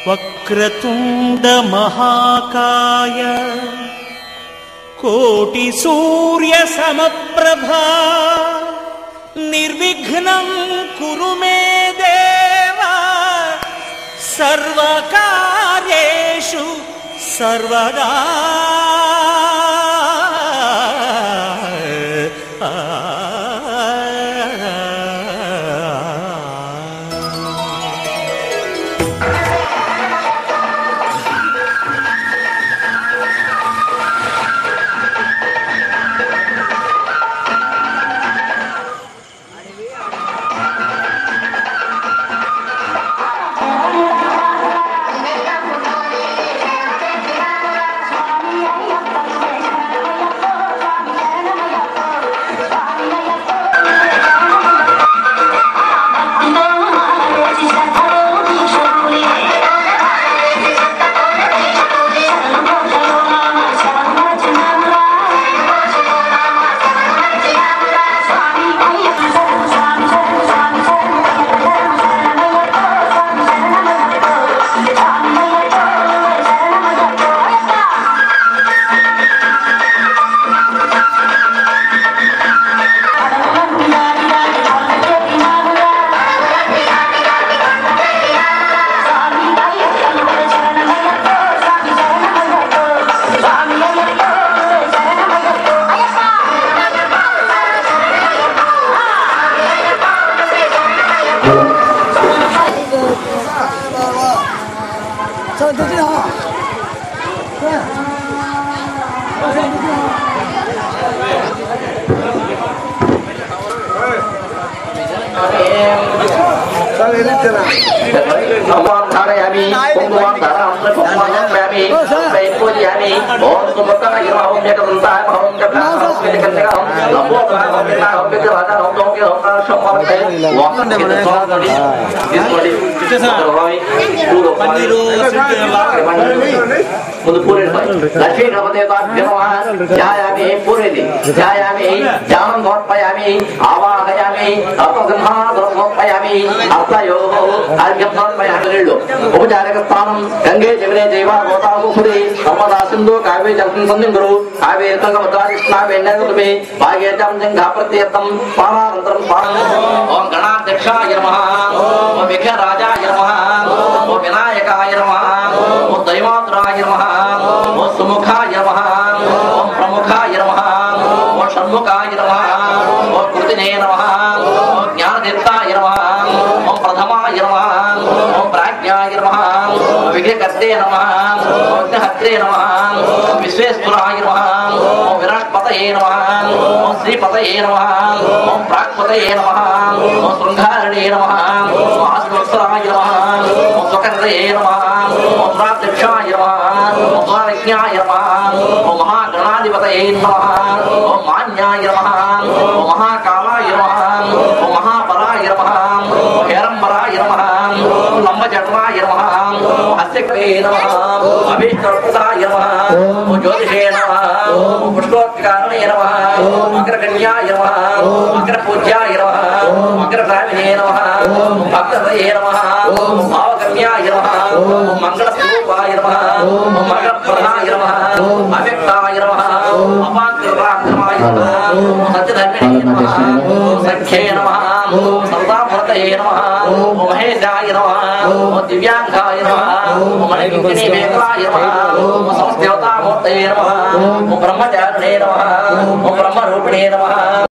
వక్రతుండ మహాకాయ కోటి సూర్య సమప్రభా నిర్విఘ్నం కురు మే దేవా సర్వకార్యేషు సర్వదా. लक्ष्मी नवदेवताभ्यो नमः। ध्यायामि पूरयति ध्यायामि ध्यानं समर्पयामि आवाहयामि तत्त्वसिंहासनं समर्पयामि अर्थयोः अर्घ्यं समर्पयामि। उपचारक स्थानं गंगे जमुने जैवा गोदावरी नर्मदा सिन्धु कावेरी जलसं सन्निधिं कुरु। कावेरी तुंगभद्रा कृष्णा वेण्णकुतुमे भागीरथं जङ्घाप्रत्यर्थं पानानन्तरं पानं। ओम गणाध्यक्षाय नमः। ओम विघ्नराजाय नमः। ओम विनायकाय नमः। ओम दैवातुराय नमः। ओम सुमुखाय नमः। ओम प्रमुखाय नमः। ओम षण्मुखाय नमः। ओम कृतिने नमः। ओम ज्ञानदीप्ताय नमः। ओम प्रथमाय नमः। ओम प्राज्ञाय नमः। ओम विघ्नकर्ते नमः। ओम विघ्नहत्रे नमः। ओम विश्वेश्वराय नमः। ओम विराट्पतये नमः। ओम श्रीपतये नमः। ओम प्राक्पतये नमः। ओम शृंगारणे नमः। ओम आश्वत्सराय नमः। ओम स्वकर्णये नमः। ओम प्राध्यक्षाय नमः। ओम महाविज्ञाय नमः। ओम महागणाधिपतये नमः। ओम मान्याय नमः। ओम महाकालाय नमः। ओम महाबलाय नमः। ओम हेरंबराय नमः। ओम लंबजटाय नमः। ओम हस्तिके नमः। अभीष्टप्रदाय नमः। ओम ज्योतिषे नमः। ओम पुष्पोत्कारणे नमः। ओम अग्रगण्याय नमः। ओम अग्रपूज्याय नमः। ओम अग्रगामिने नमः। ओम भक्तये नमः। ओम भावगम्याय नमः। ओम मंगलस्वरूपाय नमः। ओम मंगलप्रदाय नमः। ओम अव्यक्ताय नमः। ओम अपाकृताय नमः। ओम सत्यधर्मिणे नमः। ओम सख्ये नमः। ओम सर्वाभूतये नमः। ओम महेशाय नमः। ओम दिव्यांगाय नमः। ओम मणिकिनी वेदाय नमः। ओम समस्तदेवतामूर्तये नमः। ओम ब्रह्मचारिणे नमः। ओम ब्रह्मरूपिणे नमः।